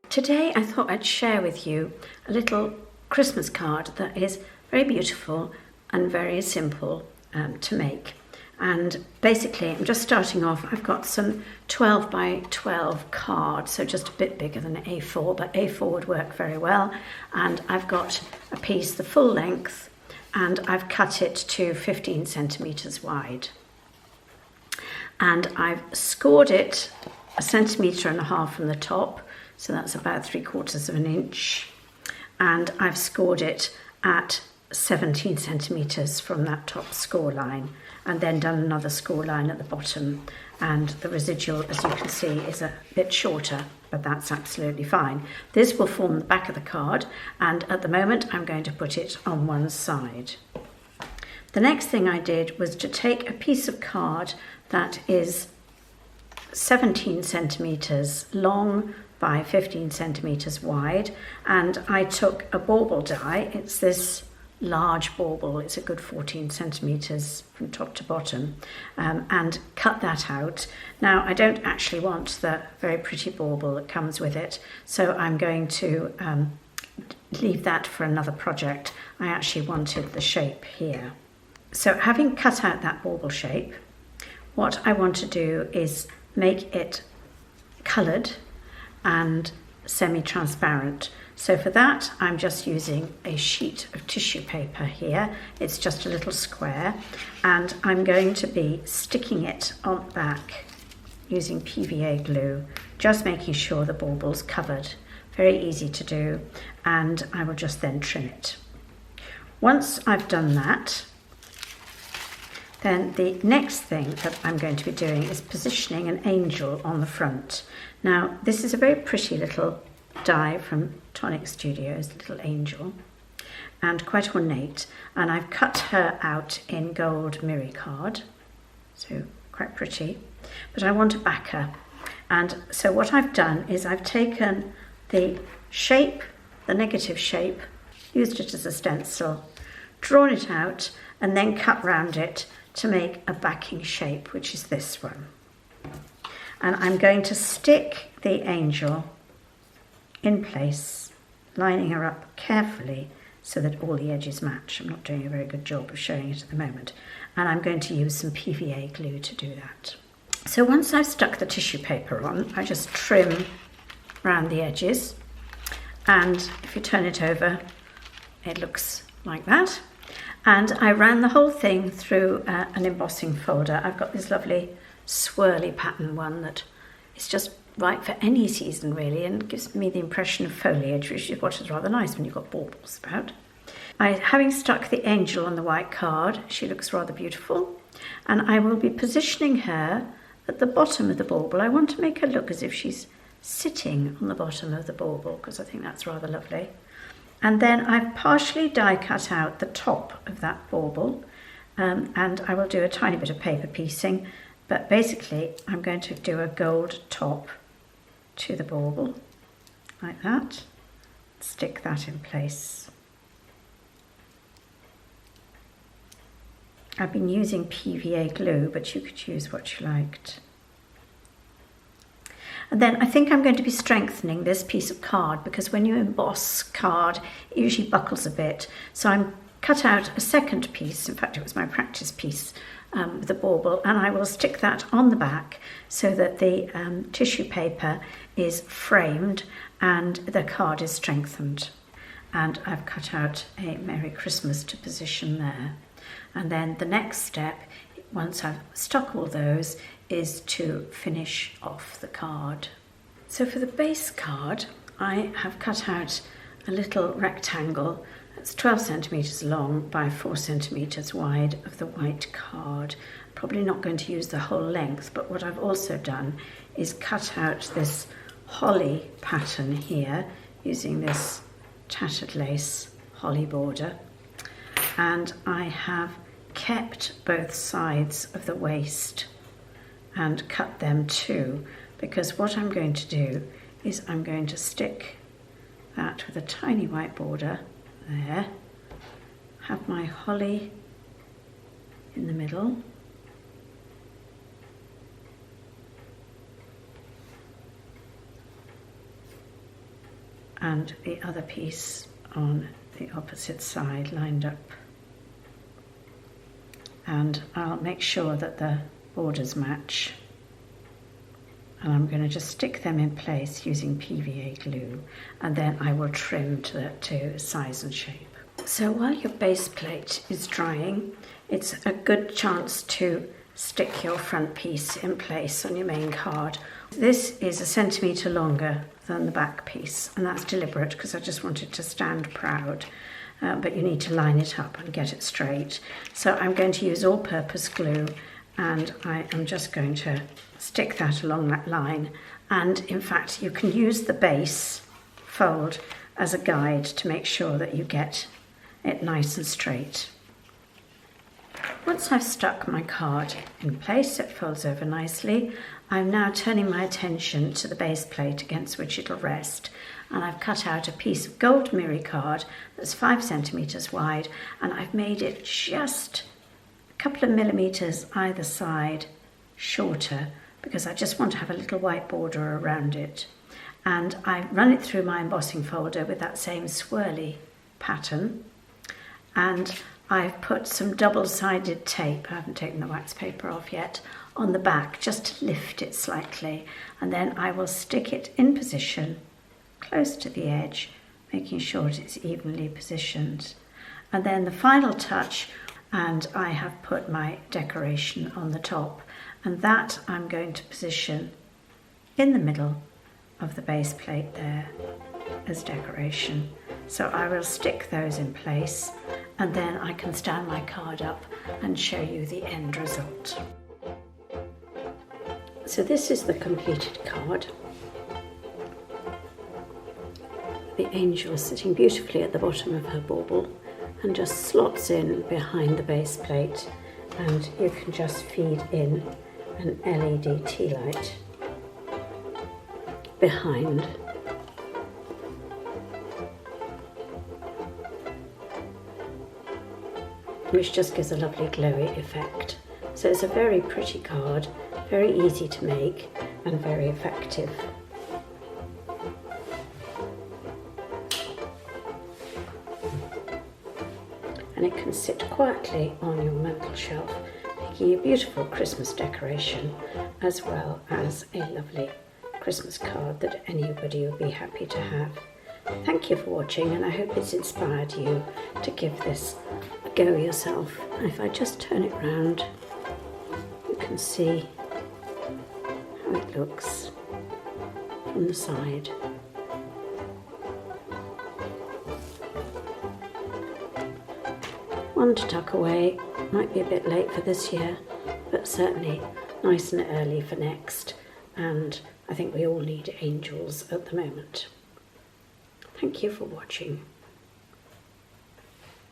Today I thought I'd share with you a little Christmas card that is very beautiful and very simple to make. And basically I'm just starting off. I've got some 12 by 12 cards, so just a bit bigger than A4, but A4 would work very well. And I've got a piece the full length and I've cut it to 15 centimetres wide. And I've scored it 1.5 centimetres from the top, so that's about 3/4 of an inch, and I've scored it at 17 centimetres from that top score line, and then done another score line at the bottom, and the residual, as you can see, is a bit shorter, but that's absolutely fine. This will form the back of the card, and at the moment I'm going to put it on one side. The next thing I did was to take a piece of card that is 17 centimetres long by 15 centimetres wide, and I took a bauble die. It's this large bauble, it's a good 14 centimetres from top to bottom, and cut that out. Now I don't actually want the very pretty bauble that comes with it, so I'm going to leave that for another project. I actually wanted the shape here. So having cut out that bauble shape, what I want to do is make it coloured and semi-transparent. So for that I'm just using a sheet of tissue paper here. It's just a little square, and I'm going to be sticking it on the back using PVA glue, just making sure the bauble's covered. Very easy to do, and I will just then trim it. Once I've done that, then the next thing that I'm going to be doing is positioning an angel on the front. Now, this is a very pretty little die from Tonic Studios, little angel, and quite ornate. And I've cut her out in gold mirror card, so quite pretty. But I want to back her. And so what I've done is I've taken the shape, the negative shape, used it as a stencil, drawn it out, and then cut round it to make a backing shape, which is this one. And I'm going to stick the angel in place, lining her up carefully so that all the edges match. I'm not doing a very good job of showing it at the moment. And I'm going to use some PVA glue to do that. So once I've stuck the tissue paper on, I just trim around the edges. And if you turn it over, it looks like that. And I ran the whole thing through an embossing folder. I've got this lovely swirly pattern one that is just right for any season really, and gives me the impression of foliage, which is what is rather nice when you've got baubles about. Having stuck the angel on the white card, she looks rather beautiful, and I will be positioning her at the bottom of the bauble. I want to make her look as if she's sitting on the bottom of the bauble, because I think that's rather lovely. And then I've partially die cut out the top of that bauble, and I will do a tiny bit of paper piecing, but basically I'm going to do a gold top to the bauble, like that. Stick that in place. I've been using PVA glue, but you could use what you liked. And then I think I'm going to be strengthening this piece of card, because when you emboss card, it usually buckles a bit. So I'm cut out a second piece, in fact it was my practice piece with the bauble, and I will stick that on the back so that the tissue paper is framed and the card is strengthened. And I've cut out a Merry Christmas to position there. And then the next step, once I've stuck all those, is to finish off the card. So for the base card, I have cut out a little rectangle that's 12 centimetres long by 4 centimetres wide of the white card. Probably not going to use the whole length, but what I've also done is cut out this holly pattern here using this tattered lace holly border, and I have kept both sides of the waist and cut them too, because what I'm going to do is I'm going to stick that with a tiny white border there, have my holly in the middle, and the other piece on the opposite side lined up. And I'll make sure that the borders match. And I'm going to just stick them in place using PVA glue, and then I will trim to size and shape. So while your base plate is drying, it's a good chance to stick your front piece in place on your main card. This is 1 centimetre longer than the back piece, and that's deliberate because I just want it to stand proud. But you need to line it up and get it straight. So I'm going to use all-purpose glue, and I am just going to stick that along that line. And in fact, you can use the base fold as a guide to make sure that you get it nice and straight. Once I've stuck my card in place, it folds over nicely. I'm now turning my attention to the base plate against which it'll rest, and I've cut out a piece of gold mirror card that's 5 centimetres wide, and I've made it just a couple of millimetres either side shorter because I just want to have a little white border around it. And I run it through my embossing folder with that same swirly pattern, and I've put some double-sided tape, I haven't taken the wax paper off yet, on the back just to lift it slightly, and then I will stick it in position close to the edge, making sure it's evenly positioned. And then the final touch, and I have put my decoration on the top, and that I'm going to position in the middle of the base plate there as decoration. So I will stick those in place, and then I can stand my card up and show you the end result. So this is the completed card. The angel sitting beautifully at the bottom of her bauble and just slots in behind the base plate, and you can just feed in an LED tea light behind. Which just gives a lovely glowy effect. So it's a very pretty card, very easy to make and very effective. And it can sit quietly on your mantel shelf, making a beautiful Christmas decoration as well as a lovely Christmas card that anybody will be happy to have. Thank you for watching, and I hope it's inspired you to give this a go yourself. And if I just turn it round, you can see how it looks from the side. One to tuck away, might be a bit late for this year, but certainly nice and early for next. And I think we all need angels at the moment. Thank you for watching.